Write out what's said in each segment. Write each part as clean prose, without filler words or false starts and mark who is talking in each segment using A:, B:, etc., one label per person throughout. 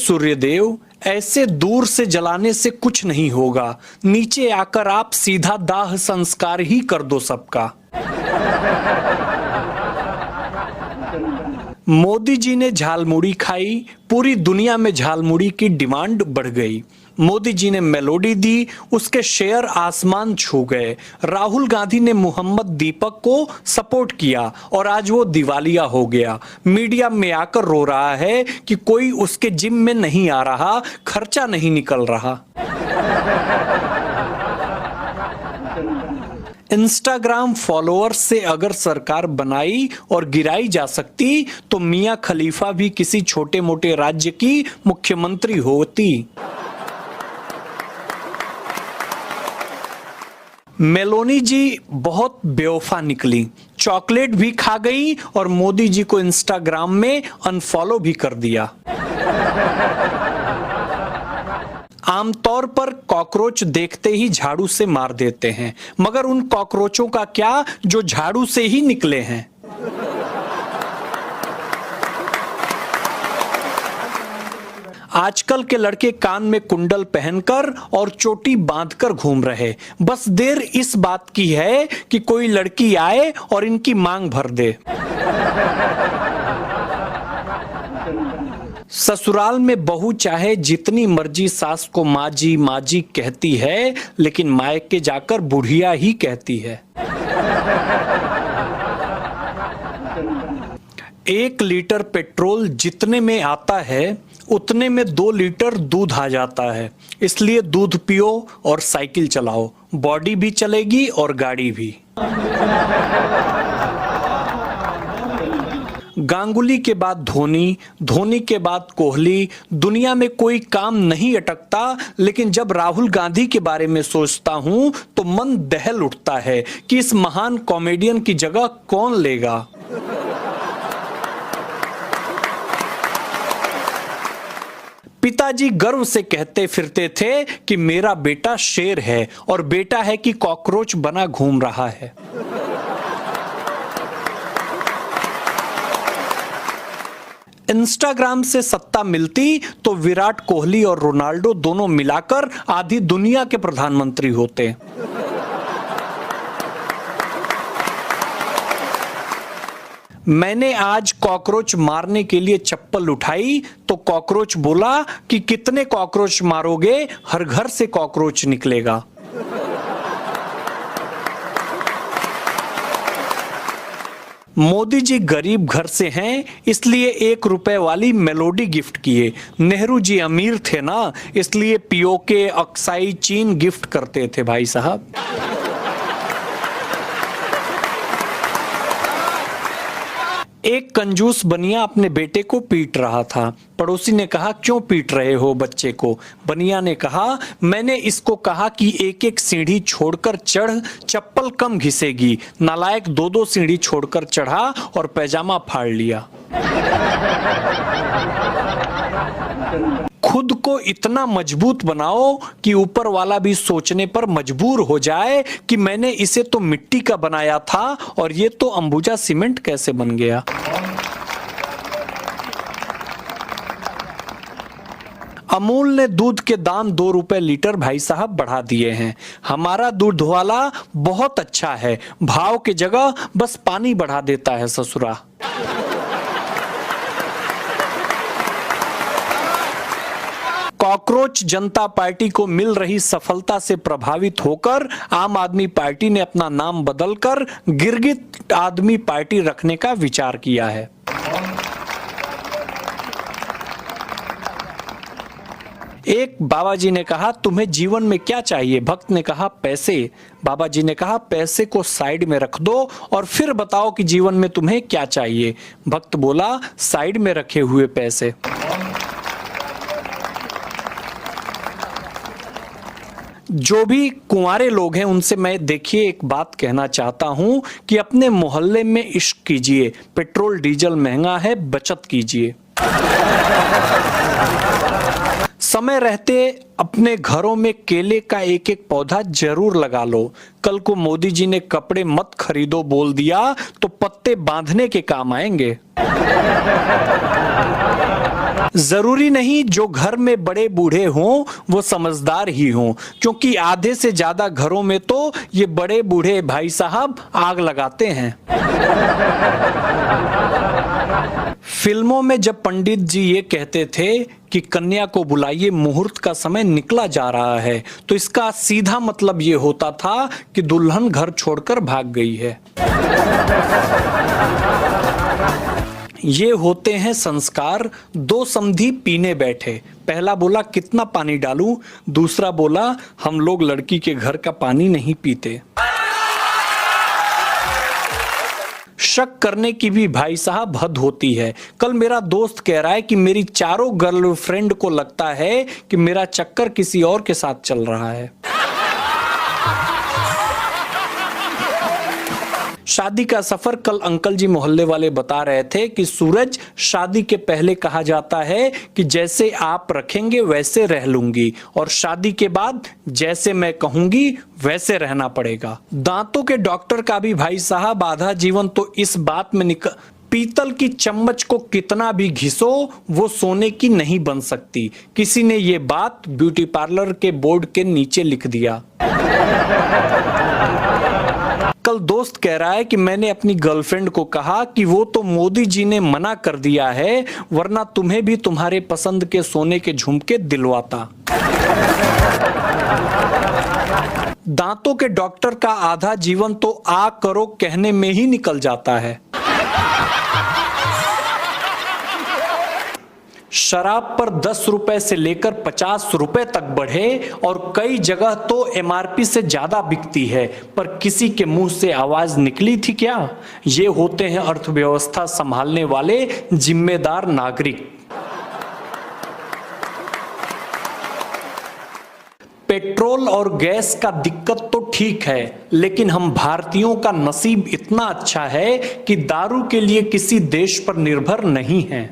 A: सूर्यदेव, ऐसे दूर से जलाने से कुछ नहीं होगा, नीचे आकर आप सीधा दाह संस्कार ही कर दो सबका। मोदी जी ने झालमुड़ी खाई, पूरी दुनिया में झालमुड़ी की डिमांड बढ़ गई। मोदी जी ने मेलोडी दी, उसके शेयर आसमान छू गए। राहुल गांधी ने मोहम्मद दीपक को सपोर्ट किया और आज वो दिवालिया हो गया। मीडिया में आकर रो रहा है कि कोई उसके जिम में नहीं आ रहा, खर्चा नहीं निकल रहा। इंस्टाग्राम फॉलोअर्स से अगर सरकार बनाई और गिराई जा सकती तो मियां खलीफा भी किसी छोटे मोटे राज्य की मुख्यमंत्री होती। मेलोनी जी बहुत बेवफा निकली, चॉकलेट भी खा गई और मोदी जी को इंस्टाग्राम में अनफॉलो भी कर दिया। आमतौर पर कॉकरोच देखते ही झाड़ू से मार देते हैं, मगर उन कॉकरोचों का क्या जो झाड़ू से ही निकले हैं। आजकल के लड़के कान में कुंडल पहनकर और चोटी बांधकर घूम रहे, बस देर इस बात की है कि कोई लड़की आए और इनकी मांग भर दे। ससुराल में बहू चाहे जितनी मर्जी सास को माजी माजी कहती है, लेकिन मायके जाकर बुढ़िया ही कहती है। 1 लीटर पेट्रोल जितने में आता है उतने में 2 लीटर दूध आ जाता है, इसलिए दूध पियो और साइकिल चलाओ, बॉडी भी चलेगी और गाड़ी भी। गांगुली के बाद धोनी, धोनी के बाद कोहली, दुनिया में कोई काम नहीं अटकता, लेकिन जब राहुल गांधी के बारे में सोचता हूं तो मन दहल उठता है कि इस महान कॉमेडियन की जगह कौन लेगा। पिताजी गर्व से कहते फिरते थे कि मेरा बेटा शेर है और बेटा है कि कॉकरोच बना घूम रहा है। इंस्टाग्राम से सत्ता मिलती तो विराट कोहली और रोनाल्डो दोनों मिलाकर आधी दुनिया के प्रधानमंत्री होते। मैंने आज कॉकरोच मारने के लिए चप्पल उठाई तो कॉकरोच बोला कि कितने कॉकरोच मारोगे, हर घर से कॉकरोच निकलेगा। मोदी जी गरीब घर से हैं, इसलिए 1 रुपए वाली मेलोडी गिफ्ट किए। नेहरू जी अमीर थे ना, इसलिए पीओके, अक्साई, चीन गिफ्ट करते थे भाई साहब। एक कंजूस बनिया अपने बेटे को पीट रहा था। पड़ोसी ने कहा, क्यों पीट रहे हो बच्चे को? बनिया ने कहा, मैंने इसको कहा कि 1-1 सीढ़ी छोड़कर चढ़, चप्पल कम घिसेगी। नालायक 2-2 सीढ़ी छोड़कर चढ़ा और पैजामा फाड़ लिया। खुद को इतना मजबूत बनाओ कि ऊपर वाला भी सोचने पर मजबूर हो जाए कि मैंने इसे तो मिट्टी का बनाया था और ये तो अंबुजा सीमेंट कैसे बन गया। अमूल ने दूध के दाम 2 रुपए लीटर भाई साहब बढ़ा दिए हैं। हमारा दूध वाला बहुत अच्छा है, भाव के जगह बस पानी बढ़ा देता है ससुरा। कॉकरोच जनता पार्टी को मिल रही सफलता से प्रभावित होकर आम आदमी पार्टी ने अपना नाम बदलकर गिरगिट आदमी पार्टी रखने का विचार किया है। एक बाबा जी ने कहा, तुम्हें जीवन में क्या चाहिए? भक्त ने कहा, पैसे। बाबा जी ने कहा, पैसे को साइड में रख दो और फिर बताओ कि जीवन में तुम्हें क्या चाहिए। भक्त बोला, साइड में रखे हुए पैसे। जो भी कुंवारे लोग हैं उनसे मैं देखिए एक बात कहना चाहता हूं कि अपने मोहल्ले में इश्क कीजिए, पेट्रोल डीजल महंगा है, बचत कीजिए। समय रहते अपने घरों में केले का 1-1 पौधा जरूर लगा लो। कल को मोदी जी ने कपड़े मत खरीदो बोल दिया तो पत्ते बांधने के काम आएंगे। जरूरी नहीं जो घर में बड़े बूढ़े हों वो समझदार ही हों, क्योंकि आधे से ज्यादा घरों में तो ये बड़े बूढ़े भाई साहब आग लगाते हैं। फिल्मों में जब पंडित जी ये कहते थे कि कन्या को बुलाइए, मुहूर्त का समय निकला जा रहा है, तो इसका सीधा मतलब ये होता था कि दुल्हन घर छोड़कर भाग गई है। ये होते हैं संस्कार। दो समधी पीने बैठे, पहला बोला कितना पानी डालूं, दूसरा बोला हम लोग लड़की के घर का पानी नहीं पीते। शक करने की भी भाई साहब हद होती है। कल मेरा दोस्त कह रहा है कि मेरी चारों गर्लफ्रेंड को लगता है कि मेरा चक्कर किसी और के साथ चल रहा है। शादी का सफर। कल अंकल जी मोहल्ले वाले बता रहे थे कि सूरज, शादी के पहले कहा जाता है कि जैसे आप रखेंगे वैसे रह लूंगी, और शादी के बाद जैसे मैं कहूंगी वैसे रहना पड़ेगा। दांतों के डॉक्टर का भी भाई साहब आधा जीवन तो इस बात में पीतल की चम्मच को कितना भी घिसो वो सोने की नहीं बन सकती। किसी ने ये बात ब्यूटी पार्लर के बोर्ड के नीचे लिख दिया। कल दोस्त कह रहा है कि मैंने अपनी गर्लफ्रेंड को कहा कि वो तो मोदी जी ने मना कर दिया है, वरना तुम्हें भी तुम्हारे पसंद के सोने के झुमके दिलवाता। दांतों के डॉक्टर का आधा जीवन तो आ करो कहने में ही निकल जाता है। शराब पर 10 रुपए से लेकर 50 रुपए तक बढ़े और कई जगह तो एमआरपी से ज्यादा बिकती है, पर किसी के मुंह से आवाज निकली थी क्या? ये होते हैं अर्थव्यवस्था संभालने वाले जिम्मेदार नागरिक। पेट्रोल और गैस का दिक्कत तो ठीक है, लेकिन हम भारतीयों का नसीब इतना अच्छा है कि दारू के लिए किसी देश पर निर्भर नहीं है।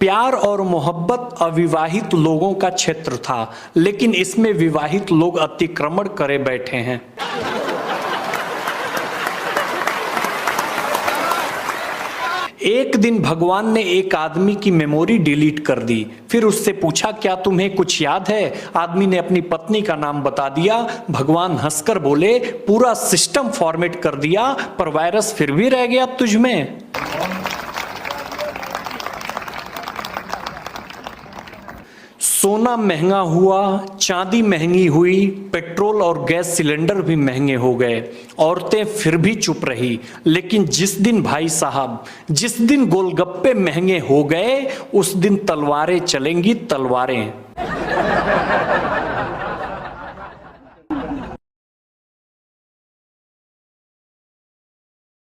A: प्यार और मोहब्बत अविवाहित लोगों का क्षेत्र था, लेकिन इसमें विवाहित लोग अतिक्रमण करे बैठे हैं। एक दिन भगवान ने एक आदमी की मेमोरी डिलीट कर दी। फिर उससे पूछा क्या तुम्हें कुछ याद है? आदमी ने अपनी पत्नी का नाम बता दिया। भगवान हंसकर बोले पूरा सिस्टम फॉर्मेट कर दिया, पर वायरस फिर भी रह गया तुझ में। सोना महंगा हुआ, चांदी महंगी हुई, पेट्रोल और गैस सिलेंडर भी महंगे हो गए। औरतें फिर भी चुप रही, लेकिन जिस दिन भाई साहब, जिस दिन गोलगप्पे महंगे हो गए, उस दिन तलवारें चलेंगी, तलवारें।